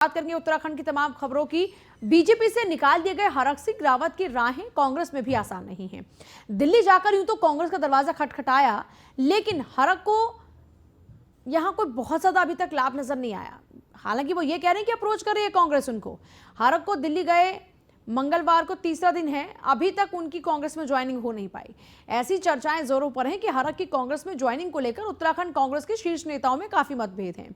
बात करेंगे उत्तराखंड की तमाम खबरों की। बीजेपी से निकाल दिए गए हरक सिंह रावत की राहें कांग्रेस में भी आसान नहीं है। दिल्ली जाकर यूं तो कांग्रेस का दरवाजा खटखटाया, लेकिन हरक को यहां कोई बहुत ज्यादा अभी तक लाभ नजर नहीं आया। हालांकि वो ये कह रहे हैं कि अप्रोच कर रही है कांग्रेस उनको। हरक को दिल्ली गए, मंगलवार को तीसरा दिन है, अभी तक उनकी कांग्रेस में ज्वाइनिंग हो नहीं पाई। ऐसी चर्चाएं जोरों पर हैं कि हरक की कांग्रेस में ज्वाइनिंग को लेकर उत्तराखंड कांग्रेस के शीर्ष नेताओं में काफी मतभेद हैं।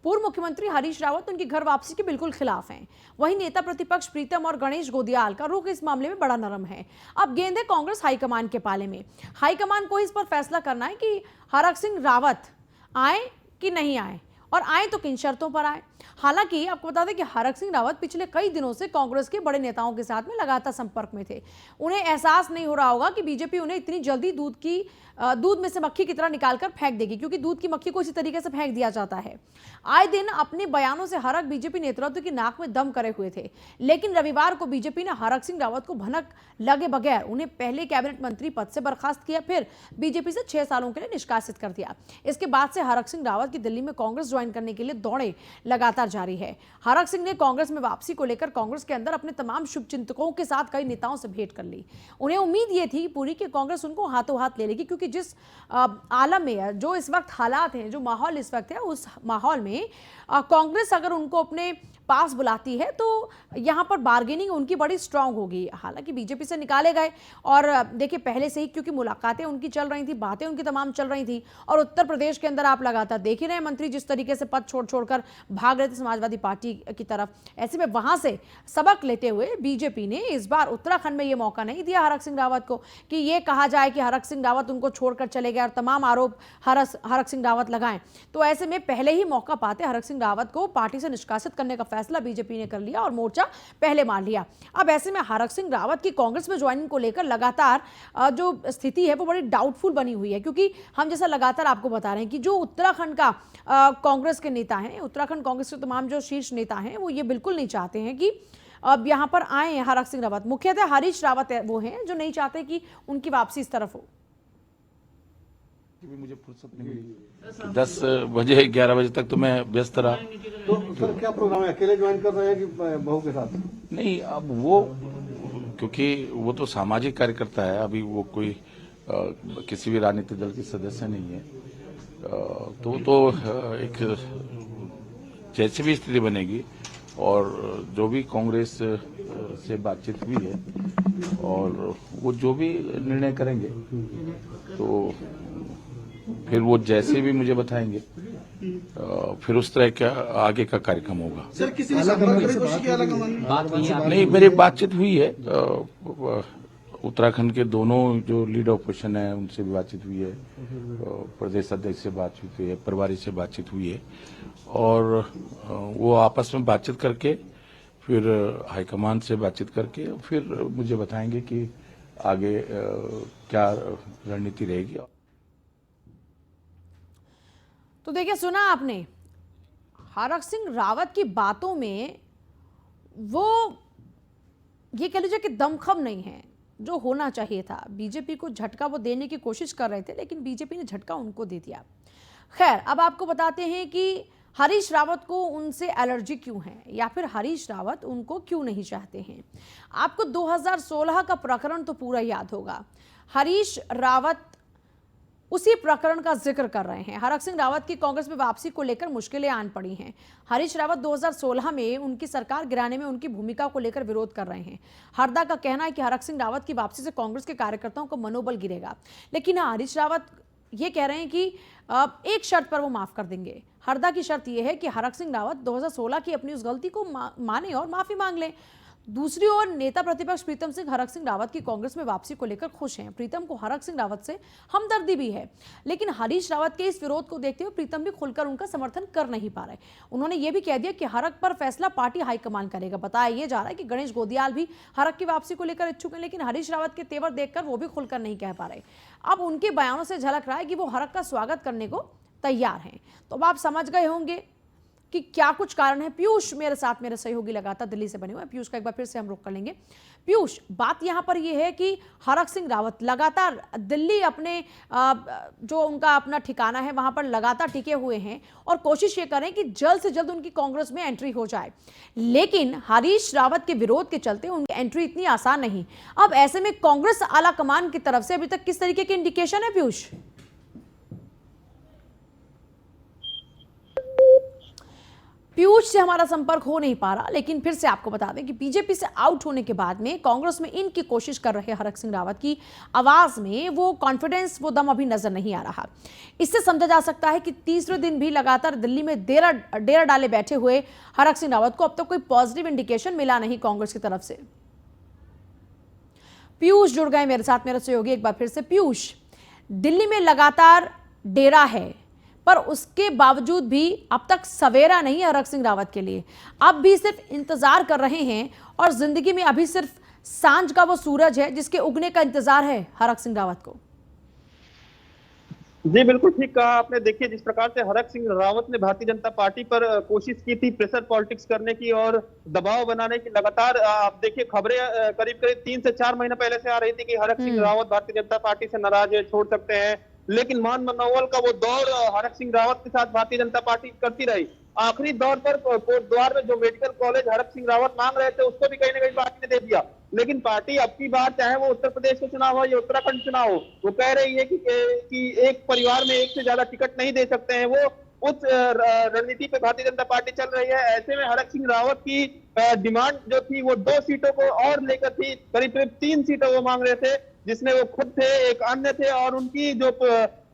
पूर्व मुख्यमंत्री हरीश रावत उनकी घर वापसी के बिल्कुल खिलाफ हैं। वहीं नेता प्रतिपक्ष प्रीतम और गणेश गोदियाल का रुख इस मामले में बड़ा नरम है। अब गेंद है कांग्रेस हाईकमान के पाले में। हाईकमान को इस पर फैसला करना है कि हरक सिंह रावत आए कि नहीं आए, और आए तो किन शर्तों पर आए। हालांकि आपको बता दें कि हरक सिंह रावत पिछले कई दिनों से कांग्रेस के बड़े नेताओं के साथ में लगातार संपर्क में थे। उन्हें एहसास नहीं हो रहा होगा कि बीजेपी उन्हें इतनी जल्दी दूध में से मक्खी की तरह निकालकर फेंक देगी, क्योंकि दूध की मक्खी को इसी तरीके से फेंक दिया जाता है। आए दिन अपने बयानों से हरक बीजेपी नेतृत्व की नाक में दम करे हुए थे, लेकिन रविवार को बीजेपी ने हरक सिंह रावत को भनक लगे बगैर उन्हें पहले कैबिनेट मंत्री पद से बर्खास्त किया, फिर बीजेपी से 6 सालों के लिए निष्कासित कर दिया। इसके बाद से हरक सिंह रावत की दिल्ली में कांग्रेस ज्वाइन करने के लिए दौड़े लगातार जारी है। हरक सिंह ने कांग्रेस में वापसी को लेकर कांग्रेस के अंदर अपने तमाम शुभचिंतकों के साथ कई नेताओं से भेंट कर ली। उन्हें उम्मीद ये थी पूरी कि कांग्रेस उनको हाथों हाथ ले लेगी, क्योंकि जिस आलम में जो इस वक्त हालात हैं, जो माहौल इस वक्त है, उस माहौल में कांग्रेस अगर उनको अपने पास बुलाती है तो यहां पर बार्गेनिंग उनकी बड़ी स्ट्रांग होगी। हालांकि बीजेपी से निकाले गए, और देखिए पहले से ही क्योंकि मुलाकातें उनकी चल रही थी, बातें उनकी तमाम चल रही थी, और उत्तर प्रदेश के अंदर आप लगातार देख ही रहे हैं मंत्री जिस तरीके से पद छोड़कर भाग रहे थे समाजवादी पार्टी की तरफ। ऐसे में वहां से सबक लेते हुए बीजेपी ने इस बार उत्तराखंड में यह मौका नहीं दिया हरक सिंह रावत को कि यह कहा जाए कि हरक सिंह रावत उनको छोड़कर चले गए और तमाम आरोप हरक सिंह रावत लगाएं। तो ऐसे में पहले ही मौका पाते हरक सिंह रावत को पार्टी से निष्कासित करने का फैसला बीजेपी ने कर लिया और मोर्चा पहले मार लिया। अब ऐसे में हरक सिंह रावत की कांग्रेस में ज्वाइनिंग को लेकर लगातार जो स्थिति है वो बड़ी डाउटफुल बनी हुई है, क्योंकि हम जैसा लगातार आपको बता रहे हैं कि जो उत्तराखंड का कांग्रेस के नेता हैं, उत्तराखंड कांग्रेस के तमाम जो शीर्ष नेता हैं, वो ये बिल्कुल नहीं चाहते हैं कि अब यहां पर आए हरक सिंह रावत। मुख्यतः हरीश रावत वो हैं जो नहीं चाहते कि उनकी वापसी इस तरफ हो। मुझे फुर्सत नहीं मिली, 10 बजे 11 बजे तक तो मैं व्यस्त रहा। तो सर क्या प्रोग्राम है, अकेले ज्वाइन कर रहे हैं कि बहू के साथ? नहीं, अब वो क्योंकि वो तो सामाजिक कार्यकर्ता है, अभी वो कोई किसी भी राजनीतिक दल की सदस्य नहीं है, तो एक जैसी भी स्थिति बनेगी और जो भी कांग्रेस से बातचीत हुई है और वो जो भी निर्णय करेंगे तो फिर वो जैसे भी मुझे बताएंगे फिर उस तरह का आगे का कार्यक्रम होगा। सर किसी ने संपर्क करने की कोशिश किया? नहीं, मेरी बातचीत हुई है, उत्तराखंड के दोनों जो लीड ऑपोजिशन है उनसे भी बातचीत हुई है, प्रदेश अध्यक्ष से बातचीत हुई है, प्रभारी से बातचीत हुई है, और वो आपस में बातचीत करके फिर हाईकमान से बातचीत करके फिर मुझे बताएंगे कि आगे क्या रणनीति रहेगी। तो देखिए, सुना आपने हरक सिंह रावत की बातों में वो ये कह लीजिए कि दमखम नहीं है जो होना चाहिए था। बीजेपी को झटका वो देने की कोशिश कर रहे थे, लेकिन बीजेपी ने झटका उनको दे दिया। खैर, अब आपको बताते हैं कि हरीश रावत को उनसे एलर्जी क्यों है, या फिर हरीश रावत उनको क्यों नहीं चाहते हैं। आपको 2016 का प्रकरण तो पूरा याद होगा। हरीश रावत उसी प्रकरण का जिक्र कर रहे हैं। हरक सिंह रावत की कांग्रेस में वापसी को लेकर मुश्किलें आन पड़ी हैं। हरीश रावत 2016 में उनकी सरकार गिराने में उनकी भूमिका को लेकर विरोध कर रहे हैं। हरदा का कहना है कि हरक सिंह रावत की वापसी से कांग्रेस के कार्यकर्ताओं का मनोबल गिरेगा, लेकिन हरीश रावत ये कह रहे हैं कि एक शर्त पर वो माफ कर देंगे। हरदा की शर्त यह है कि हरक सिंह रावत 2016 की अपनी उस गलती को माने और माफी मांग लें। दूसरी ओर नेता प्रतिपक्ष प्रीतम सिंह हरक सिंह रावत की कांग्रेस में वापसी को लेकर खुश हैं। प्रीतम को हरक सिंह रावत से हमदर्दी भी है, लेकिन हरीश रावत के इस विरोध को देखते हुए प्रीतम भी खुलकर उनका समर्थन कर नहीं पा रहे। उन्होंने ये भी कह दिया कि हरक पर फैसला पार्टी हाईकमान करेगा। बताया यह जा रहा है कि गणेश गोदियाल भी हरक की वापसी को लेकर इच्छुक हैं, लेकिन हरीश रावत के तेवर देखकर वो भी खुलकर नहीं कह पा रहे। अब उनके बयानों से झलक रहा है कि वो हरक का स्वागत करने को तैयार हैं। तो अब आप समझ गए होंगे कि क्या कुछ कारण है। पीयूष मेरे साथ, मेरे सहयोगी लगातार दिल्ली से बने हुए हैं। पीयूष का एक बार फिर से हम रुख कर लेंगे। पीयूष, बात यहां पर यह है कि हरक सिंह रावत लगातार दिल्ली अपने जो उनका अपना ठिकाना है वहां पर लगातार टिके हुए हैं और कोशिश ये करें कि जल्द से जल्द उनकी कांग्रेस में एंट्री हो जाए, लेकिन हरीश रावत के विरोध के चलते उनकी एंट्री इतनी आसान नहीं। अब ऐसे में कांग्रेस आला कमान की तरफ से अभी तक किस तरीके के इंडिकेशन है पीयूष? पीयूष से हमारा संपर्क हो नहीं पा रहा, लेकिन फिर से आपको बता दें कि बीजेपी से आउट होने के बाद में कांग्रेस में इनकी कोशिश कर रहे हरक सिंह रावत की आवाज में वो कॉन्फिडेंस, वो दम अभी नजर नहीं आ रहा। इससे समझा जा सकता है कि तीसरे दिन भी लगातार दिल्ली में डेरा डाले बैठे हुए हरक सिंह रावत को अब तक कोई पॉजिटिव इंडिकेशन मिला नहीं कांग्रेस की तरफ से। पीयूष जुड़ गए मेरे साथ, मेरे सहयोगी एक बार फिर से। पीयूष, दिल्ली में लगातार डेरा है, पर उसके बावजूद भी अब तक सवेरा नहीं है हरक सिंह रावत के लिए। अब भी सिर्फ इंतजार कर रहे हैं और जिंदगी में अभी सिर्फ सांझ का वो सूरज है जिसके उगने का इंतजार है हरक सिंह रावत को। जी बिल्कुल ठीक कहा आपने। देखिए, जिस प्रकार से हरक सिंह रावत ने भारतीय जनता पार्टी पर कोशिश की थी प्रेशर पॉलिटिक्स करने की और दबाव बनाने की, लगातार आप देखिए खबरें करीब करीब 3 से 4 महीने पहले से आ रही थी कि हरक सिंह रावत भारतीय जनता पार्टी से नाराज है, छोड़ सकते हैं, लेकिन मान मनोवल का वो दौर हरक सिंह रावत के साथ भारतीय जनता पार्टी करती रही। आखिरी दौर पर कोटद्वार में जो मेडिकल कॉलेज हरक सिंह रावत मांग रहे थे उसको भी कहीं ना कहीं पार्टी ने दे दिया, लेकिन पार्टी अब की बार चाहे वो उत्तर प्रदेश का चुनाव हो या उत्तराखंड चुनाव हो, वो कह रही है कि एक परिवार में एक से ज्यादा टिकट नहीं दे सकते हैं। वो उस रणनीति पे भारतीय जनता पार्टी चल रही है। ऐसे में हरक सिंह रावत की डिमांड जो थी वो 2 सीटों को और लेकर थी, करीब करीब 3 सीटों वो मांग रहे थे, जिसमें वो खुद थे, एक अन्य थे और उनकी जो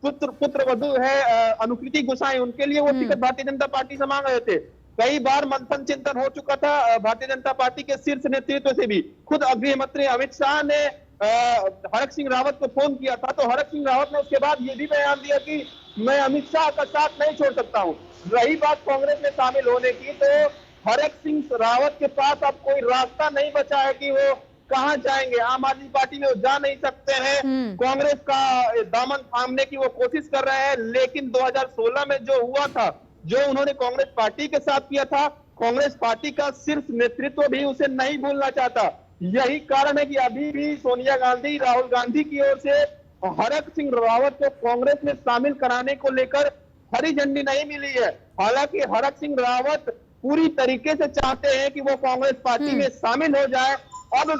पुत्र वधु है अनुकृति गोसाई, उनके लिए वो टिकट भारतीय जनता पार्टी से मांग रहे थे। कई बार मंथन चिंतन हो चुका था भारतीय जनता पार्टी के शीर्ष नेतृत्व से भी। खुद गृह मंत्री अमित शाह ने हरक सिंह रावत को फोन किया था, तो हरक सिंह रावत ने उसके बाद ये भी बयान दिया कि मैं अमित शाह का साथ नहीं छोड़ सकता हूं। रही बात कांग्रेस में शामिल होने की, तो हरक सिंह रावत के पास अब कोई रास्ता नहीं बचा है कि वो कहां जाएंगे। आम आदमी पार्टी में वो जा नहीं सकते हैं, कांग्रेस का दामन थामने की वो कोशिश कर रहे हैं, लेकिन 2016 में जो हुआ था, जो उन्होंने कांग्रेस पार्टी के साथ किया था, कांग्रेस पार्टी का शीर्ष नेतृत्व भी उसे नहीं भूलना चाहता। यही कारण है कि अभी भी सोनिया गांधी, राहुल गांधी की ओर से हरक सिंह रावत को कांग्रेस में शामिल कराने को लेकर हरी झंडी नहीं मिली है। हालांकि हरक सिंह रावत पूरी तरीके से चाहते हैं कि वो कांग्रेस पार्टी में शामिल हो जाए। अब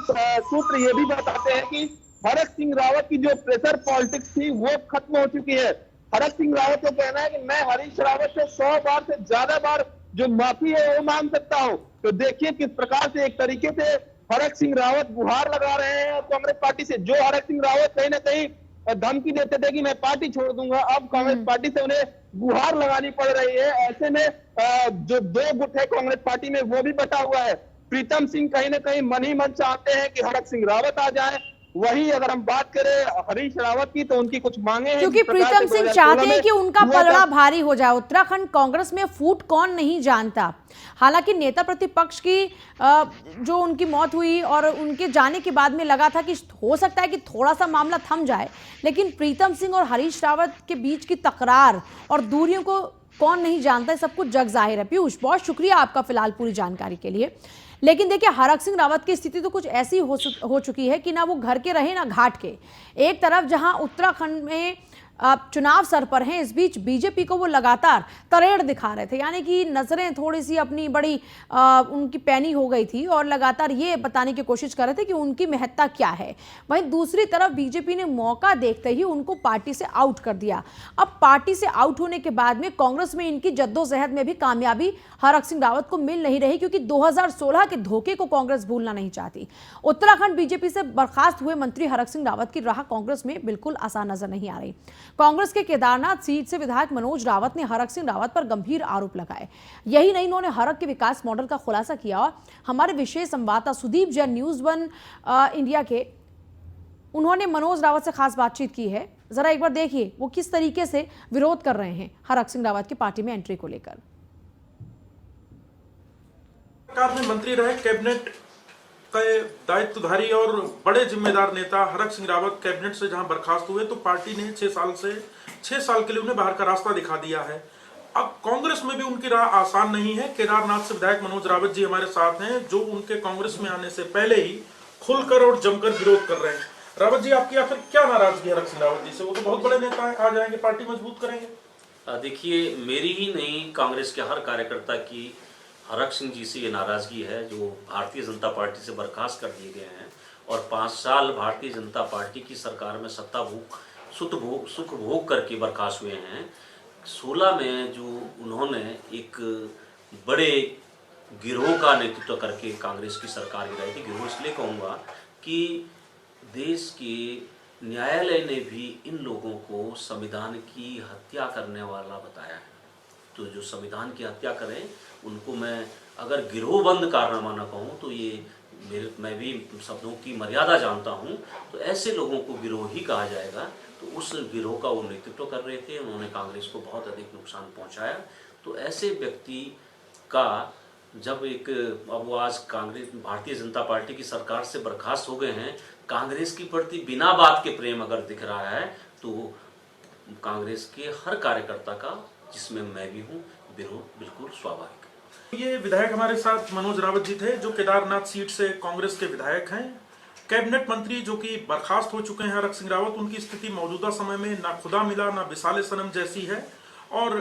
सूत्र ये भी बताते हैं कि हरक सिंह रावत की जो प्रेशर पॉलिटिक्स थी वो खत्म हो चुकी है। हरक सिंह रावत को कहना है कि मैं हरीश रावत से 100 बार से ज्यादा बार जो माफी है वो मांग सकता हूं। तो देखिए किस प्रकार से एक तरीके से हरक सिंह रावत गुहार लगा रहे हैं कांग्रेस पार्टी से। जो हरक सिंह रावत कहीं ना कहीं धमकी देते थे कि मैं पार्टी छोड़ दूंगा, अब कांग्रेस पार्टी से उन्हें गुहार लगानी पड़ रही है। ऐसे में जो 2 गुट है कांग्रेस पार्टी में वो भी बटा हुआ है। प्रीतम सिंह कहीं ना कहीं मन ही मन चाहते हैं कि हरक सिंह रावत आ जाए। वही अगर हम बात करें हरीश रावत की, तो उनकी कुछ मांगे हैं, क्योंकि प्रीतम सिंह चाहते हैं कि उनका पलड़ा भारी हो जाए। उत्तराखंड कांग्रेस में फूट कौन नहीं जानता। हालांकि नेता प्रतिपक्ष की जो उनकी मौत हुई और उनके जाने के बाद में लगा था कि हो सकता है कि थोड़ा सा मामला थम जाए, लेकिन प्रीतम सिंह और हरीश रावत के बीच की तकरार और दूरियों को कौन नहीं जानता है, सब कुछ जग जाहिर है। पीयूष, बहुत शुक्रिया आपका फिलहाल पूरी जानकारी के लिए। लेकिन देखिए, हरक सिंह रावत की स्थिति तो कुछ ऐसी हो चुकी है कि ना वो घर के रहे ना घाट के। एक तरफ जहां उत्तराखंड में चुनाव सर पर हैं, इस बीच बीजेपी को वो लगातार तरेड़ दिखा रहे थे, यानी कि नजरें थोड़ी सी अपनी बड़ी उनकी पैनी हो गई थी और लगातार ये बताने की कोशिश कर रहे थे कि उनकी महत्ता क्या है। वहीं दूसरी तरफ बीजेपी ने मौका देखते ही उनको पार्टी से आउट कर दिया। अब पार्टी से आउट होने के बाद में कांग्रेस में इनकी जद्दोजहद में भी कामयाबी हरक सिंह रावत को मिल नहीं रही, क्योंकि 2016 के धोखे को कांग्रेस भूलना नहीं चाहती। उत्तराखंड बीजेपी से बर्खास्त हुए मंत्री हरक सिंह रावत की राह कांग्रेस में बिल्कुल आसान नजर नहीं आ रही। कांग्रेस के केदारनाथ सीट से विधायक मनोज रावत ने हरक सिंह रावत पर गंभीर आरोप लगाए। यही नहीं, इन्होंने हरक के विकास मॉडल का खुलासा किया और हमारे विशेष संवाददाता सुदीप जैन न्यूज़ 1 इंडिया के, उन्होंने मनोज रावत से खास बातचीत की है। जरा एक बार देखिए वो किस तरीके से विरोध कर रहे हैं हरक सिंह रावत की पार्टी में एंट्री को लेकर। सरकार में मंत्री रहे, कैबिनेट के दायित्वधारी और बड़े जिम्मेदार नेता हरक सिंह रावत कैबिनेट से जहां बर्खास्त हुए, तो पार्टी ने 6 साल के लिए उन्हें बाहर का रास्ता दिखा दिया है। अब कांग्रेस में भी उनकी राह आसान नहीं है। केदारनाथ से विधायक मनोज रावत जी हमारे साथ हैं, जो उनके कांग्रेस में आने से पहले ही खुलकर और जमकर विरोध कर रहे हैं। रावत जी, आपकी आखिर क्या नाराजगी है हरक सिंह रावत जी से? वो तो बहुत बड़े नेता हैं, आ जाएंगे, पार्टी मजबूत करेंगे। देखिए, मेरी ही नहीं, कांग्रेस के हर कार्यकर्ता की हरक सिंह जी से ये नाराजगी है, जो भारतीय जनता पार्टी से बर्खास्त कर दिए गए हैं और 5 साल भारतीय जनता पार्टी की सरकार में सत्ता भोग सुख भोग करके बर्खास्त हुए हैं। 16 में जो उन्होंने एक बड़े गिरोह का नेतृत्व करके कांग्रेस की सरकार गिराई थी। गिरोह इसलिए कहूँगा कि देश के न्यायालय ने भी इन लोगों को संविधान की हत्या करने वाला बताया है। तो जो संविधान की हत्या करें उनको मैं अगर गिरोहबंद कारनामा न कहूँ तो ये मैं भी शब्दों की मर्यादा जानता हूँ, तो ऐसे लोगों को गिरोह ही कहा जाएगा। तो उस गिरोह का वो नेतृत्व कर रहे थे, उन्होंने कांग्रेस को बहुत अधिक नुकसान पहुँचाया। तो ऐसे व्यक्ति का जब अब वो आज कांग्रेस भारतीय जनता पार्टी की सरकार से बर्खास्त हो गए हैं, कांग्रेस के प्रति बिना बात के प्रेम अगर दिख रहा है तो कांग्रेस के हर कार्यकर्ता का, जिसमें मैं भी हूँ, विरोध बिल्कुल स्वाभाविक है। ये विधायक हमारे साथ मनोज रावत जी थे, जो केदारनाथ सीट से कांग्रेस के विधायक हैं। कैबिनेट मंत्री जो कि बर्खास्त हो चुके हैं हरक सिंह रावत, उनकी स्थिति मौजूदा समय में ना खुदा मिला ना विसाले सनम जैसी है। और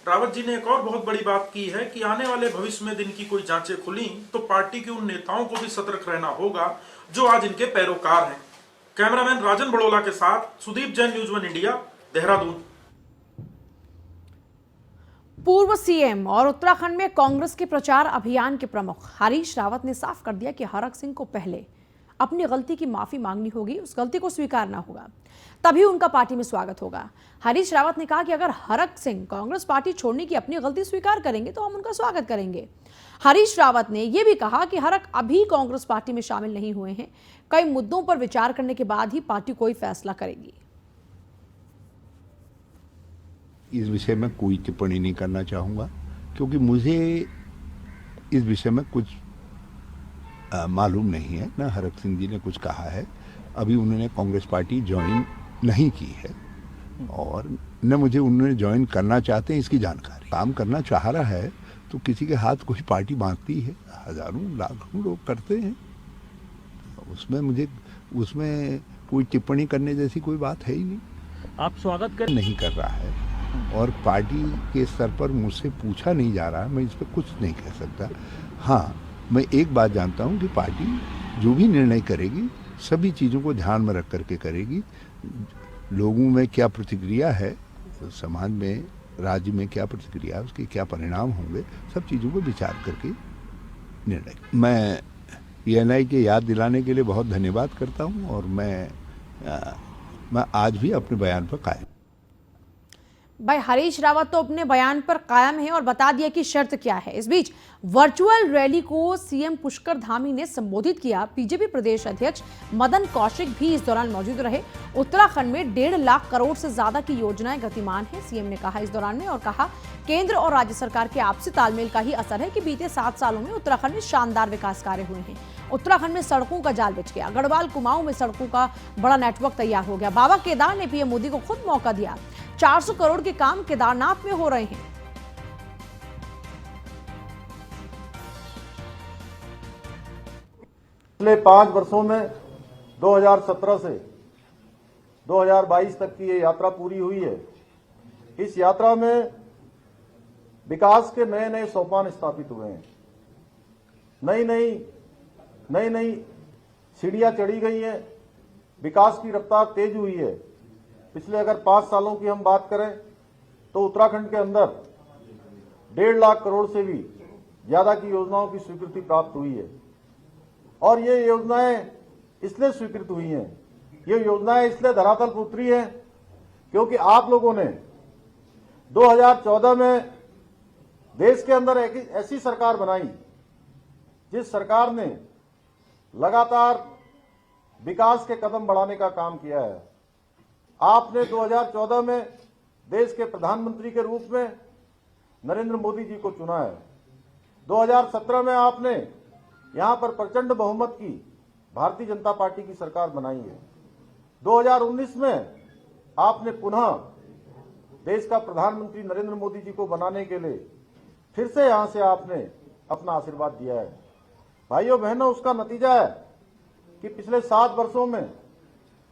रावत जी ने एक और बहुत बड़ी बात की है कि आने वाले भविष्य में दिन की कोई जांचें खुली तो पार्टी के उन नेताओं को भी सतर्क रहना होगा जो आज इनके पैरोकार हैं। कैमरामैन राजन बड़ोला के साथ सुदीप जैन, न्यूज़ 1 इंडिया, देहरादून। पूर्व सीएम और उत्तराखंड में कांग्रेस के प्रचार अभियान के प्रमुख हरीश रावत ने साफ कर दिया कि हरक सिंह को पहले अपनी गलती की माफी मांगनी होगी, उस गलती को स्वीकारना होगा, तभी उनका पार्टी में स्वागत होगा। हरीश रावत ने कहा कि अगर हरक सिंह कांग्रेस पार्टी छोड़ने की अपनी गलती स्वीकार करेंगे तो हम उनका स्वागत करेंगे। हरीश रावत ने यह भी कहा कि हरक अभी कांग्रेस पार्टी में शामिल नहीं हुए हैं, कई मुद्दों पर विचार करने के बाद ही पार्टी कोई फैसला करेगी। इस विषय में कोई टिप्पणी नहीं करना चाहूँगा, क्योंकि मुझे इस विषय में कुछ मालूम नहीं है। न हरक सिंह जी ने कुछ कहा है, अभी उन्होंने कांग्रेस पार्टी ज्वाइन नहीं की है और न मुझे उन्होंने ज्वाइन करना चाहते हैं इसकी जानकारी। काम करना चाह रहा है तो किसी के हाथ कोई पार्टी बांधती है, हजारों लाखों लोग करते हैं, उसमें कोई टिप्पणी करने जैसी कोई बात है ही नहीं। आप स्वागत कर नहीं कर रहा है और पार्टी के स्तर पर मुझसे पूछा नहीं जा रहा, मैं इस पर कुछ नहीं कह सकता। हाँ, मैं एक बात जानता हूँ कि पार्टी जो भी निर्णय करेगी सभी चीज़ों को ध्यान में रख करके करेगी। लोगों में क्या प्रतिक्रिया है, समाज में, राज्य में क्या प्रतिक्रिया है, उसके क्या परिणाम होंगे, सब चीज़ों को विचार करके निर्णय। मैं पीएनआई के याद दिलाने के लिए बहुत धन्यवाद करता हूँ और मैं आज भी अपने बयान पर कायम। भाई हरीश रावत तो अपने बयान पर कायम है और बता दिया कि शर्त क्या है। इस बीच वर्चुअल रैली को सीएम पुष्कर धामी ने संबोधित किया। बीजेपी प्रदेश अध्यक्ष मदन कौशिक भी इस दौरान मौजूद रहे। उत्तराखंड में 1.5 लाख करोड़ से ज्यादा की योजनाएं गतिमान है, सीएम ने कहा इस दौरान में, और कहा केंद्र और राज्य सरकार के आपसी तालमेल का ही असर है कि बीते 7 सालों में उत्तराखंड में शानदार विकास कार्य हुए हैं। उत्तराखंड में सड़कों का जाल बिछ गया, गढ़वाल कुमाऊं में सड़कों का बड़ा नेटवर्क तैयार हो गया। बाबा केदार ने पीएम मोदी को खुद मौका दिया, 400 करोड़ के काम केदारनाथ में हो रहे हैं। पिछले 5 वर्षों में 2017 से 2022 तक की ये यात्रा पूरी हुई है। इस यात्रा में विकास के नए नए सोपान स्थापित हुए हैं, नई नई सीढ़ियां चढ़ी गई हैं, विकास की रफ्तार तेज हुई है। पिछले अगर 5 सालों की हम बात करें तो उत्तराखंड के अंदर 1.5 लाख करोड़ से भी ज्यादा की योजनाओं की स्वीकृति प्राप्त हुई है। और ये योजनाएं इसलिए स्वीकृत हुई हैं, ये योजनाएं इसलिए धरातल पर उतरी हैं क्योंकि आप लोगों ने 2014 में देश के अंदर एक ऐसी सरकार बनाई जिस सरकार ने लगातार विकास के कदम बढ़ाने का काम किया है। आपने 2014 में देश के प्रधानमंत्री के रूप में नरेंद्र मोदी जी को चुना है। 2017 में आपने यहां पर प्रचंड बहुमत की भारतीय जनता पार्टी की सरकार बनाई है। 2019 में आपने पुनः देश का प्रधानमंत्री नरेंद्र मोदी जी को बनाने के लिए फिर से यहां से आपने अपना आशीर्वाद दिया है। भाइयों बहनों, उसका नतीजा है कि पिछले 7 वर्षों में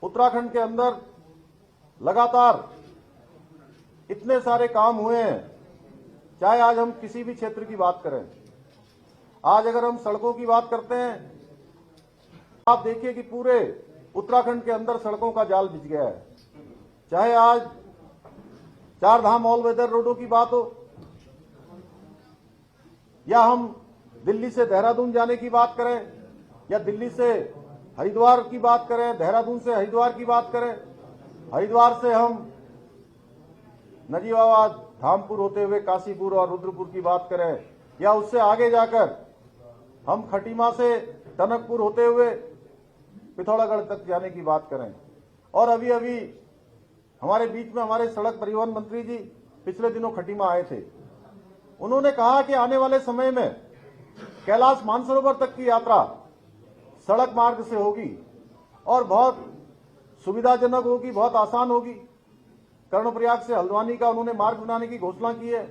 उत्तराखंड के अंदर लगातार इतने सारे काम हुए हैं। चाहे आज हम किसी भी क्षेत्र की बात करें, आज अगर हम सड़कों की बात करते हैं, आप देखिए कि पूरे उत्तराखंड के अंदर सड़कों का जाल बिछ गया है। चाहे आज 4 धाम ऑल वेदर रोडों की बात हो, या हम दिल्ली से देहरादून जाने की बात करें, या दिल्ली से हरिद्वार की बात करें, देहरादून से हरिद्वार की बात करें, हरिद्वार से हम नजीबाबाद, धामपुर होते हुए काशीपुर और रुद्रपुर की बात करें, या उससे आगे जाकर हम खटीमा से टनकपुर होते हुए पिथौरागढ़ तक जाने की बात करें। और अभी अभी हमारे बीच में हमारे सड़क परिवहन मंत्री जी पिछले दिनों खटीमा आए थे। उन्होंने कहा कि आने वाले समय में कैलाश मानसरोवर तक की यात्रा सड़क मार्ग से होगी और बहुत सुविधाजनक होगी, बहुत आसान होगी। कर्णप्रयाग से हल्द्वानी का उन्होंने मार्ग बनाने की घोषणा की है।